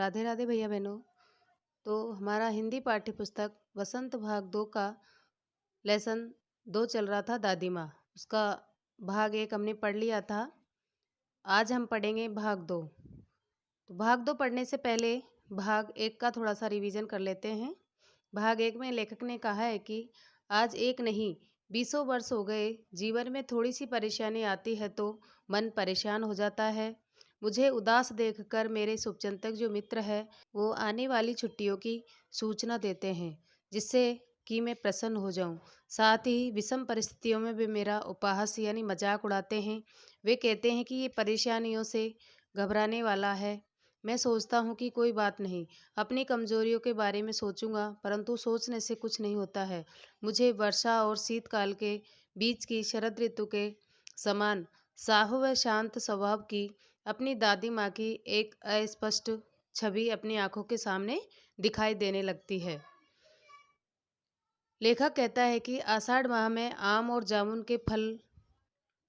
राधे राधे भैया बहनों। तो हमारा हिंदी पाठ्य पुस्तक वसंत भाग 2 का लेसन 2 चल रहा था, दादी माँ। उसका भाग 1 हमने पढ़ लिया था। आज हम पढ़ेंगे भाग 2। तो भाग 2 पढ़ने से पहले भाग 1 का थोड़ा सा रिवीजन कर लेते हैं। भाग 1 में लेखक ने कहा है कि आज एक नहीं, बीसों वर्ष हो गए, जीवन में थोड़ी सी परेशानी आती है तो मन परेशान हो जाता है। मुझे उदास देखकर मेरे शुभचिंतक जो मित्र है, वो आने वाली छुट्टियों की सूचना देते हैं, जिससे कि मैं प्रसन्न हो जाऊं। साथ ही विषम परिस्थितियों में भी मेरा उपहास यानी मजाक उड़ाते हैं। वे कहते हैं कि ये परेशानियों से घबराने वाला है। मैं सोचता हूँ कि कोई बात नहीं, अपनी कमजोरियों के बारे में सोचूंगा, परंतु सोचने से कुछ नहीं होता है। मुझे वर्षा और शीतकाल के बीच की शरद ऋतु के समान साहु व शांत स्वभाव की अपनी दादी माँ की एक अस्पष्ट छवि अपनी आंखों के सामने दिखाई देने लगती है। लेखक कहता है कि आषाढ़ माह में आम और जामुन के फल,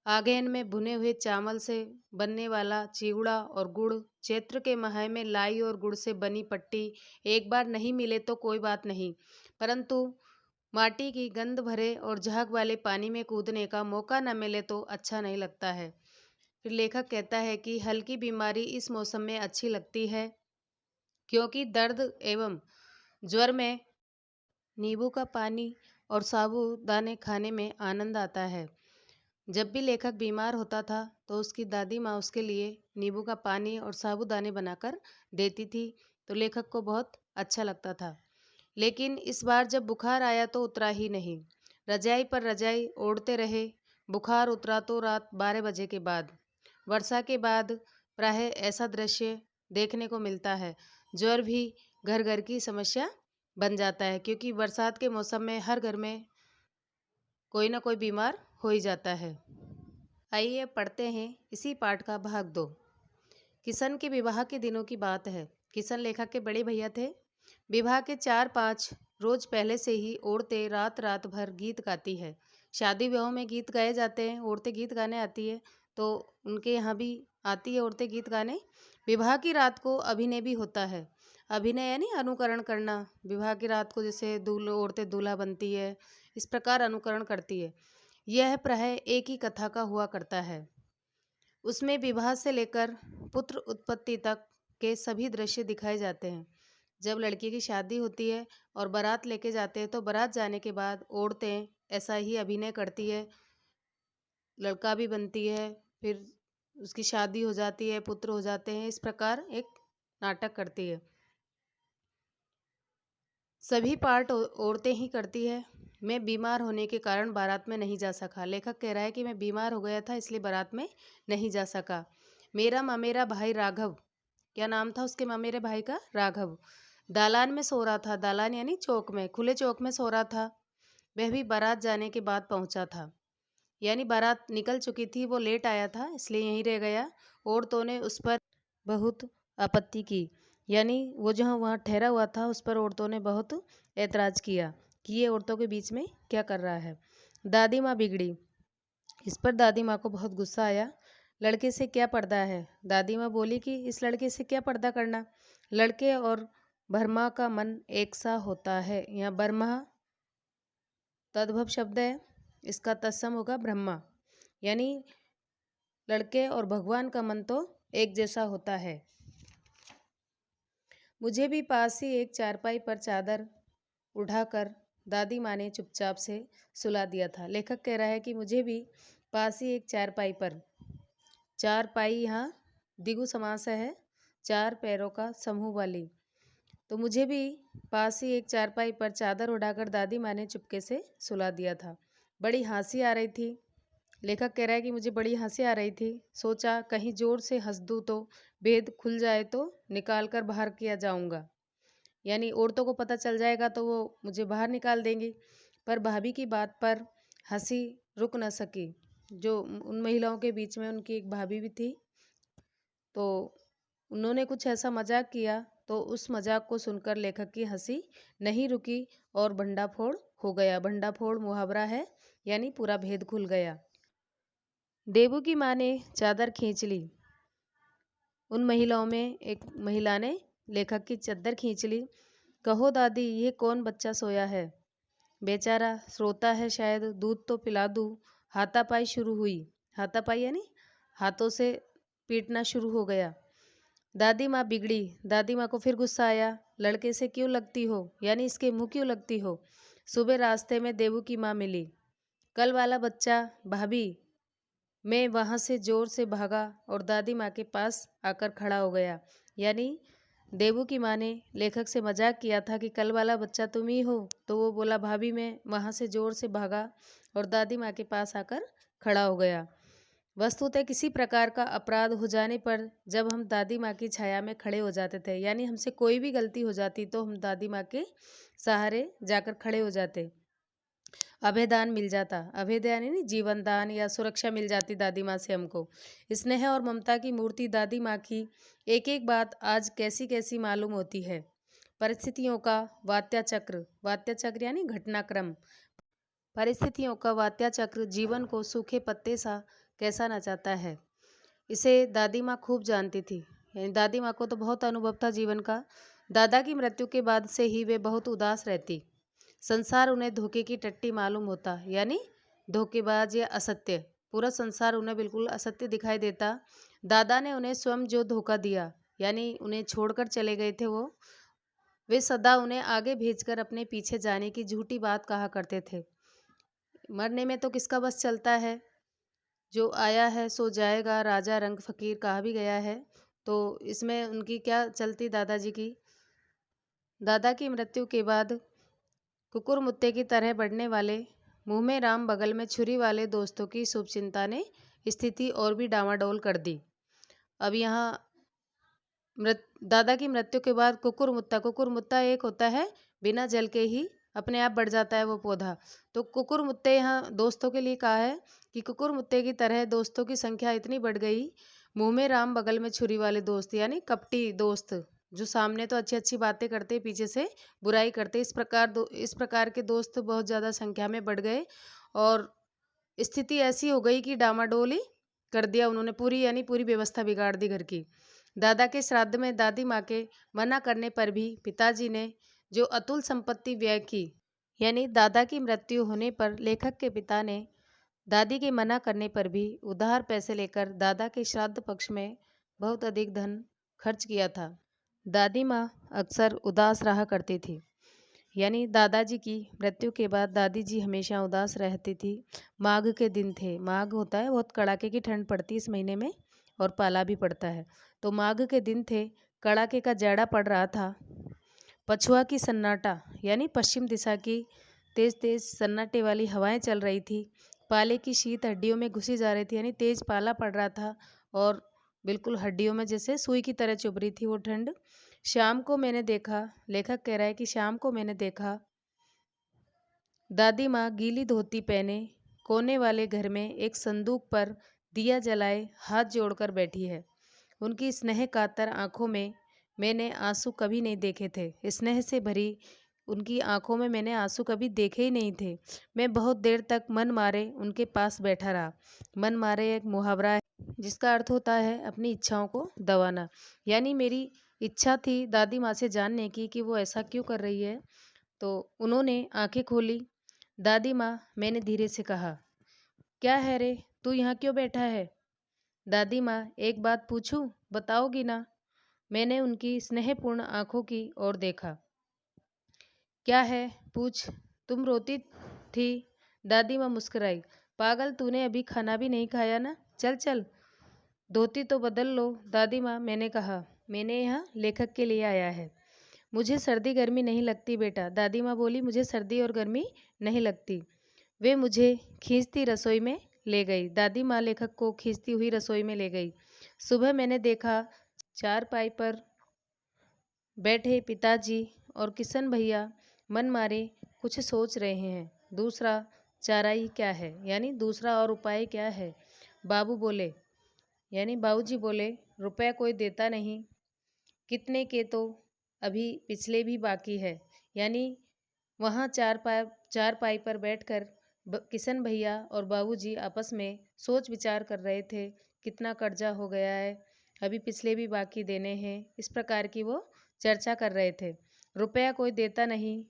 आगेन में भुने हुए चावल से बनने वाला चिवड़ा और गुड़, चैत्र के माह में लाई और गुड़ से बनी पट्टी, एक बार नहीं मिले तो कोई बात नहीं, परंतु माटी की गंध भरे और झाग वाले पानी में कूदने का मौका न मिले तो अच्छा नहीं लगता है। फिर लेखक कहता है कि हल्की बीमारी इस मौसम में अच्छी लगती है, क्योंकि दर्द एवं ज्वर में नींबू का पानी और साबूदाने खाने में आनंद आता है। जब भी लेखक बीमार होता था तो उसकी दादी माँ उसके लिए नींबू का पानी और साबूदाने बनाकर देती थी, तो लेखक को बहुत अच्छा लगता था। लेकिन इस बार जब बुखार आया तो उतरा ही नहीं। रजाई पर रजाई ओढ़ते रहे। बुखार उतरा तो रात 12 बजे के बाद। वर्षा के बाद प्रायः ऐसा दृश्य देखने को मिलता है। ज्वर भी घर घर की समस्या बन जाता है, क्योंकि बरसात के मौसम में हर घर में कोई ना कोई बीमार हो ही जाता है। आइए पढ़ते हैं इसी पाठ का भाग 2। किशन के विवाह के दिनों की बात है। किशन लेखक के बड़े भैया थे। विवाह के 4-5 रोज पहले से ही औरतें रात रात भर गीत गाती है। शादी विवाह में गीत गाए जाते हैं, औरतें गीत गाने आती है, तो उनके यहाँ भी आती है औरतें गीत गाने। विवाह की रात को अभिनय भी होता है। अभिनय यानी अनुकरण करना। विवाह की रात को जैसे औरतें दूल्हा बनती है, इस प्रकार अनुकरण करती है। यह प्रायः एक ही कथा का हुआ करता है। उसमें विवाह से लेकर पुत्र उत्पत्ति तक के सभी दृश्य दिखाए जाते हैं। जब लड़की की शादी होती है और बारात लेके जाते हैं, तो बारात जाने के बाद औरतें ऐसा ही अभिनय करती है, लड़का भी बनती है, फिर उसकी शादी हो जाती है, पुत्र हो जाते हैं, इस प्रकार एक नाटक करती है। सभी पार्ट औरतें ही करती है। मैं बीमार होने के कारण बारात में नहीं जा सका। लेखक कह रहा है कि मैं बीमार हो गया था, इसलिए बारात में नहीं जा सका। मेरा ममेरा भाई राघव, क्या नाम था उसके ममेरे भाई का? राघव, दालान में सो रहा था। दालान यानी चौक में, खुले चौक में सो रहा था। वह भी बारात जाने के बाद पहुंचा था, यानी बारात निकल चुकी थी, वो लेट आया था इसलिए यहीं रह गया। औरतों ने उस पर बहुत आपत्ति की, यानी वो जो वहाँ ठहरा हुआ था उस पर औरतों ने बहुत ऐतराज़ किया कि ये औरतों के बीच में क्या कर रहा है। दादी माँ बिगड़ी। इस पर दादी माँ को बहुत गुस्सा आया। लड़के से क्या पर्दा है? दादी माँ बोली कि इस लड़के से क्या पर्दा करना। लड़के और ब्रह्मा का मन एक सा होता है। यहाँ ब्रह्मा तद्भव शब्द है, इसका तत्सम होगा ब्रह्मा, यानी लड़के और भगवान का मन तो एक जैसा होता है। मुझे भी पास ही एक चारपाई पर चादर उठाकर दादी माँ ने चुपचाप से सुला दिया था। लेखक कह रहा है कि मुझे भी पास ही एक चारपाई पर, चारपाई यहाँ द्विगु समास है, 4 पैरों का समूह वाली, तो मुझे भी पास ही एक चारपाई पर चादर उड़ाकर दादी माँ ने चुपके से सुला दिया था। बड़ी हंसी आ रही थी। लेखक कह रहा है कि मुझे बड़ी हंसी आ रही थी। सोचा कहीं जोर से हंस दूँ तो भेद खुल जाए तो निकाल कर बाहर किया जाऊंगा, यानी औरतों को पता चल जाएगा तो वो मुझे बाहर निकाल देंगी। पर भाभी की बात पर हंसी रुक न सकी। जो उन महिलाओं के बीच में उनकी एक भाभी भी थी, तो उन्होंने कुछ ऐसा मजाक किया, तो उस मजाक को सुनकर लेखक की हंसी नहीं रुकी और भंडाफोड़ हो गया। भंडाफोड़ मुहावरा है, यानी पूरा भेद खुल गया। देवू की माँ ने चादर खींच ली। उन महिलाओं में एक महिला ने लेखक की चद्दर खींच ली। कहो दादी, ये कौन बच्चा सोया है? बेचारा सोता है शायद, दूध तो पिला दूँ। हाथापाई शुरू हुई। हाथापाई यानी हाथों से पीटना शुरू हो गया। दादी माँ बिगड़ी। दादी माँ को फिर गुस्सा आया। लड़के से क्यों लगती हो, यानी इसके मुंह क्यों लगती हो? सुबह रास्ते में देवू की माँ मिली। कल वाला बच्चा भाभी। मैं वहां से जोर से भागा और दादी माँ के पास आकर खड़ा हो गया। यानी देवू की माँ ने लेखक से मजाक किया था कि कल वाला बच्चा तुम ही हो, तो वो बोला भाभी। मैं वहां से जोर से भागा और दादी माँ के पास आकर खड़ा हो गया। वस्तुतः किसी प्रकार का अपराध हो जाने पर जब हम दादी माँ की छाया में खड़े हो जाते थे, यानी हमसे कोई भी गलती हो जाती तो हम दादी माँ के सहारे जाकर खड़े हो जाते, अभयदान मिल जाता। अभयदान यानी जीवन दान या सुरक्षा मिल जाती दादी माँ से हमको। स्नेह और ममता की मूर्ति दादी माँ की एक एक बात आज कैसी कैसी मालूम होती है। परिस्थितियों का वात्याचक्र, वात्याचक्र यानी घटनाक्रम। परिस्थितियों का वात्याचक्र जीवन को सूखे पत्ते सा कैसा नचाता है, इसे दादी माँ खूब जानती थी। यानी दादी माँ को तो बहुत अनुभव था जीवन का। दादा की मृत्यु के बाद से ही वे बहुत उदास रहती। संसार उन्हें धोखे की टट्टी मालूम होता, यानी धोखेबाज या असत्य। पूरा संसार उन्हें बिल्कुल असत्य दिखाई देता। दादा ने उन्हें स्वयं जो धोखा दिया, यानी उन्हें छोड़कर चले गए थे वो, वे सदा उन्हें आगे भेजकर अपने पीछे जाने की झूठी बात कहा करते थे। मरने में तो किसका बस चलता है, जो आया है सो जाएगा, राजा रंग फकीर कहा भी गया है। तो इसमें उनकी क्या चलती दादाजी की। दादा की मृत्यु के बाद कुकुर मुत्ते की तरह बढ़ने वाले, मुंह में राम बगल में छुरी वाले दोस्तों की शुभचिंता ने स्थिति और भी डामाडोल कर दी। अब यहाँ दादा की मृत्यु के बाद कुकुर मुत्ता एक होता है बिना जल के ही अपने आप बढ़ जाता है वो पौधा। तो कुकुर मुत्ते यहाँ दोस्तों के लिए कहा है कि कुकुर मुत्ते की तरह दोस्तों की संख्या इतनी बढ़ गई, मुंह में राम बगल में छुरी वाले दोस्त, यानी कपटी दोस्त, जो सामने तो अच्छी अच्छी बातें करते पीछे से बुराई करते। इस प्रकार के दोस्त बहुत ज़्यादा संख्या में बढ़ गए और स्थिति ऐसी हो गई कि डामाडोल ही कर दिया उन्होंने पूरी, यानी पूरी व्यवस्था बिगाड़ दी घर की। दादा के श्राद्ध में दादी माँ के मना करने पर भी पिताजी ने जो अतुल संपत्ति व्यय की, यानी दादा की मृत्यु होने पर लेखक के पिता ने दादी के मना करने पर भी उधार पैसे लेकर दादा के श्राद्ध पक्ष में बहुत अधिक धन खर्च किया था। दादी माँ अक्सर उदास रहा करती थी, यानी दादाजी की मृत्यु के बाद दादी जी हमेशा उदास रहती थी। माघ के दिन थे, माघ होता है बहुत कड़ाके की ठंड पड़ती इस महीने में और पाला भी पड़ता है। तो माघ के दिन थे, कड़ाके का जाड़ा पड़ रहा था। पछुआ की सन्नाटा, यानी पश्चिम दिशा की तेज तेज सन्नाटे वाली हवाएं चल रही थी। पाले की शीत हड्डियों में घुसी जा रही थी, यानी तेज पाला पड़ रहा था और बिल्कुल हड्डियों में जैसे सुई की तरह चुभ रही थी वो ठंड। शाम को मैंने देखा, लेखक कह रहा है कि शाम को मैंने देखा दादी माँ गीली धोती पहने कोने वाले घर में एक संदूक पर दिया जलाए हाथ जोड़कर बैठी है। उनकी स्नेह कातर आंखों में मैंने आंसू कभी नहीं देखे थे। स्नेह से भरी उनकी आंखों में मैंने आंसू कभी देखे ही नहीं थे। मैं बहुत देर तक मन मारे उनके पास बैठा रहा। मन मारे एक मुहावरा है जिसका अर्थ होता है अपनी इच्छाओं को दबाना। यानी मेरी इच्छा थी दादी माँ से जानने की कि वो ऐसा क्यों कर रही है। तो उन्होंने आंखें खोली। दादी माँ, मैंने धीरे से कहा, क्या है रे, तू यहाँ क्यों बैठा है? दादी माँ, एक बात पूछूं, बताओगी ना? मैंने उनकी स्नेहपूर्ण आंखों की ओर देखा। क्या है, पूछ। तुम रोती थी। दादी माँ मुस्कुराई। पागल, तूने अभी खाना भी नहीं खाया ना? चल चल, धोती तो बदल लो। दादी माँ, मैंने कहा, मैंने यहाँ लेखक के लिए आया है। मुझे सर्दी गर्मी नहीं लगती बेटा। दादी माँ बोली, मुझे सर्दी और गर्मी नहीं लगती। वे मुझे खींचती रसोई में ले गई। दादी माँ लेखक को खींचती हुई रसोई में ले गई। सुबह मैंने देखा चारपाई पर बैठे पिताजी और किशन भैया मन मारे कुछ सोच रहे हैं। दूसरा चाराई क्या है, यानी दूसरा और उपाय क्या है? बाबू बोले, यानी बाबूजी बोले, रुपया कोई देता नहीं। कितने के? तो अभी पिछले भी बाकी है। यानी वहाँ चारपाई पर बैठकर किशन भैया और बाबूजी आपस में सोच विचार कर रहे थे, कितना कर्जा हो गया है, अभी पिछले भी बाकी देने हैं। इस प्रकार की वो चर्चा कर रहे थे। रुपया कोई देता नहीं,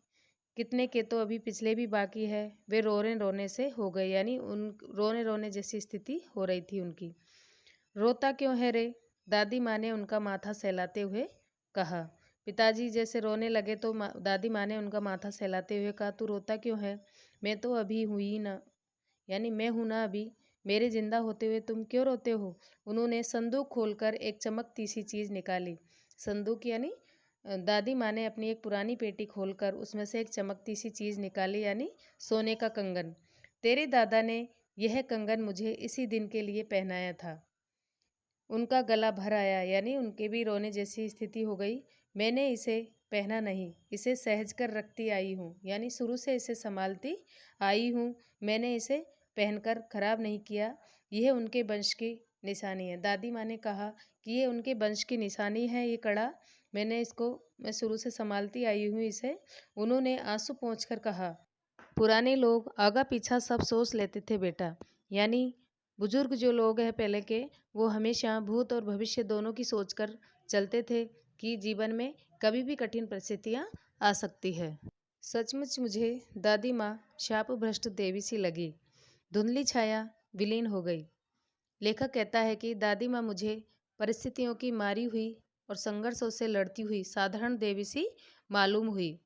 कितने के तो अभी पिछले भी बाकी है। वे रोने रोने से हो गए, यानी उन रोने रोने जैसी स्थिति हो रही थी उनकी। रोता क्यों है रे? दादी माँ ने उनका माथा सहलाते हुए कहा। पिताजी जैसे रोने लगे तो दादी माँ ने उनका माथा सहलाते हुए कहा, तू रोता क्यों है? मैं तो अभी हुई ना, यानी मैं हूं ना अभी, मेरे जिंदा होते हुए तुम क्यों रोते हो? उन्होंने संदूक खोलकर एक चमकती सी चीज निकाली। संदूक यानी दादी माँ ने अपनी एक पुरानी पेटी खोलकर उसमें से एक चमकती सी चीज निकाली, यानी सोने का कंगन। तेरे दादा ने यह कंगन मुझे इसी दिन के लिए पहनाया था। उनका गला भर आया, यानी उनके भी रोने जैसी स्थिति हो गई। मैंने इसे पहना नहीं, इसे सहज कर रखती आई हूँ, यानी शुरू से इसे संभालती आई हूँ। मैंने इसे पहनकर खराब नहीं किया। यह उनके वंश की निशानी है। दादी माँ ने कहा कि ये उनके वंश की निशानी है, ये कड़ा मैं शुरू से संभालती आई हूँ इसे। उन्होंने आंसू पोंछकर कहा। पुराने लोग आगा पीछा सब सोच लेते थे बेटा, यानी बुजुर्ग जो लोग हैं पहले के, वो हमेशा भूत और भविष्य दोनों की सोचकर चलते थे कि जीवन में कभी भी कठिन परिस्थितियां आ सकती है। सचमुच मुझे दादी माँ शाप भ्रष्ट देवी सी लगी। धुंधली छाया विलीन हो गई। लेखक कहता है कि दादी माँ मुझे परिस्थितियों की मारी हुई और संघर्षों से लड़ती हुई साधारण देवी सी मालूम हुई।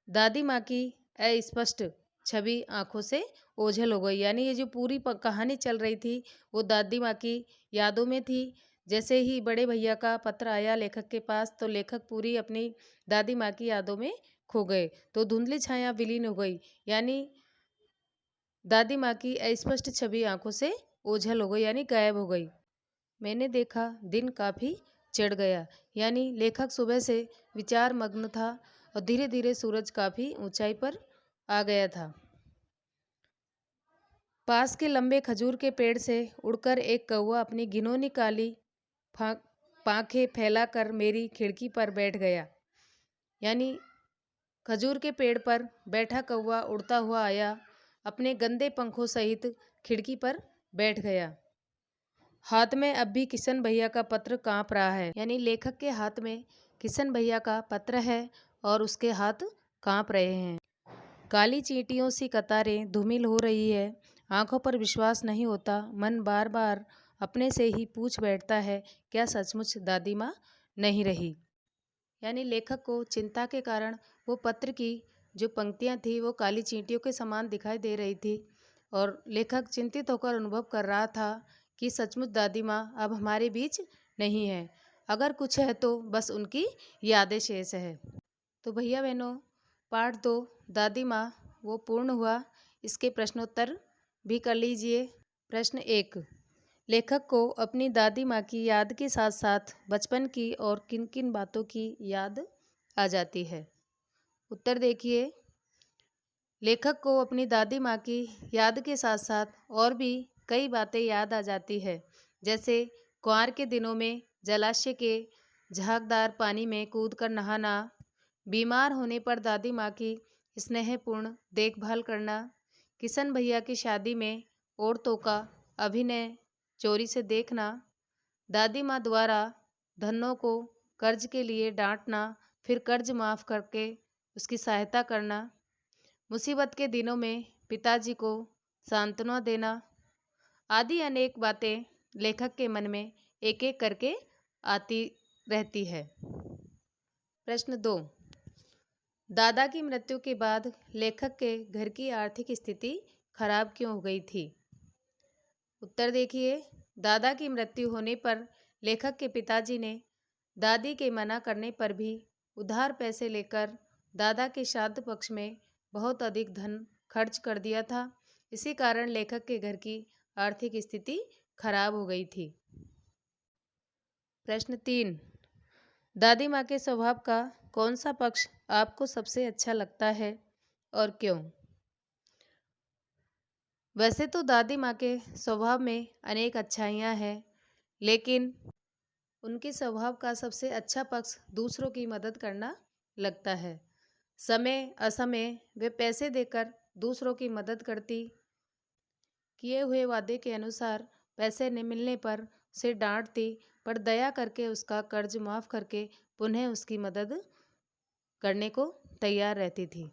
दादी माँ की अस्पष्ट छवि आंखों से ओझल हो गई, यानी ये जो पूरी कहानी चल रही थी वो दादी माँ की यादों में थी। जैसे ही बड़े भैया का पत्र आया लेखक के पास, तो लेखक पूरी अपनी दादी माँ की यादों में खो गए। तो धुंधली छाया विलीन हो गई, यानी दादी माँ की अस्पष्ट छवि आंखों से ओझल हो गई, यानी गायब हो गई। मैंने देखा दिन काफी चढ़ गया, यानी लेखक सुबह से विचार मग्न था और धीरे धीरे सूरज काफी ऊंचाई पर आ गया था। पास के लंबे खजूर के पेड़ से उड़कर एक कौवा अपनी घिनौनी काली पांखें फैलाकर मेरी खिड़की पर बैठ गया, यानी खजूर के पेड़ पर बैठा कौवा उड़ता हुआ आया, अपने गंदे पंखों सहित खिड़की पर बैठ गया। हाथ में अब भी किशन भैया का पत्र कांप रहा है, यानी लेखक के हाथ में किशन भैया का पत्र है और उसके हाथ कांप रहे हैं। काली चींटियों सी कतारें धूमिल हो रही है। आंखों पर विश्वास नहीं होता। मन बार बार अपने से ही पूछ बैठता है, क्या सचमुच दादी माँ नहीं रही? यानी लेखक को चिंता के कारण वो पत्र की जो पंक्तियाँ थी वो काली चींटियों के समान दिखाई दे रही थी और लेखक चिंतित होकर अनुभव कर रहा था कि सचमुच दादी माँ अब हमारे बीच नहीं है। अगर कुछ है तो बस उनकी यादें शेष है। तो भैया बहनों, पार्ट 2 दादी माँ वो पूर्ण हुआ। इसके प्रश्नोत्तर भी कर लीजिए। प्रश्न 1, लेखक को अपनी दादी माँ की याद के साथ साथ बचपन की और किन किन बातों की याद आ जाती है? उत्तर देखिए। लेखक को अपनी दादी माँ की याद के साथ साथ और भी कई बातें याद आ जाती है, जैसे कुंवार के दिनों में जलाशय के झागदार पानी में कूदकर नहाना, बीमार होने पर दादी माँ की स्नेहपूर्ण देखभाल करना, किशन भैया की शादी में औरतों का अभिनय चोरी से देखना, दादी माँ द्वारा धनों को कर्ज के लिए डांटना, फिर कर्ज माफ करके उसकी सहायता करना, मुसीबत के दिनों में पिताजी को सांत्वना देना, आदि अनेक बातें लेखक के मन में एक एक करके आती रहती है। प्रश्न 2, दादा की मृत्यु के बाद लेखक के घर की आर्थिक स्थिति खराब क्यों हो गई थी? उत्तर देखिए। दादा की मृत्यु होने पर लेखक के पिताजी ने दादी के मना करने पर भी उधार पैसे लेकर दादा के श्राद्ध पक्ष में बहुत अधिक धन खर्च कर दिया था। इसी कारण लेखक के घर की आर्थिक स्थिति खराब हो गई थी। प्रश्न 3, दादी माँ के स्वभाव का कौन सा पक्ष आपको सबसे अच्छा लगता है और क्यों? वैसे तो दादी माँ के स्वभाव में अनेक अच्छाइयाँ हैं, लेकिन उनके स्वभाव का सबसे अच्छा पक्ष दूसरों की मदद करना लगता है। समय असमय वे पैसे देकर दूसरों की मदद करती, किए हुए वादे के अनुसार पैसे न मिलने पर उसे डांटती, पर दया करके उसका कर्ज माफ करके पुनः उसकी मदद करने को तैयार रहती थी।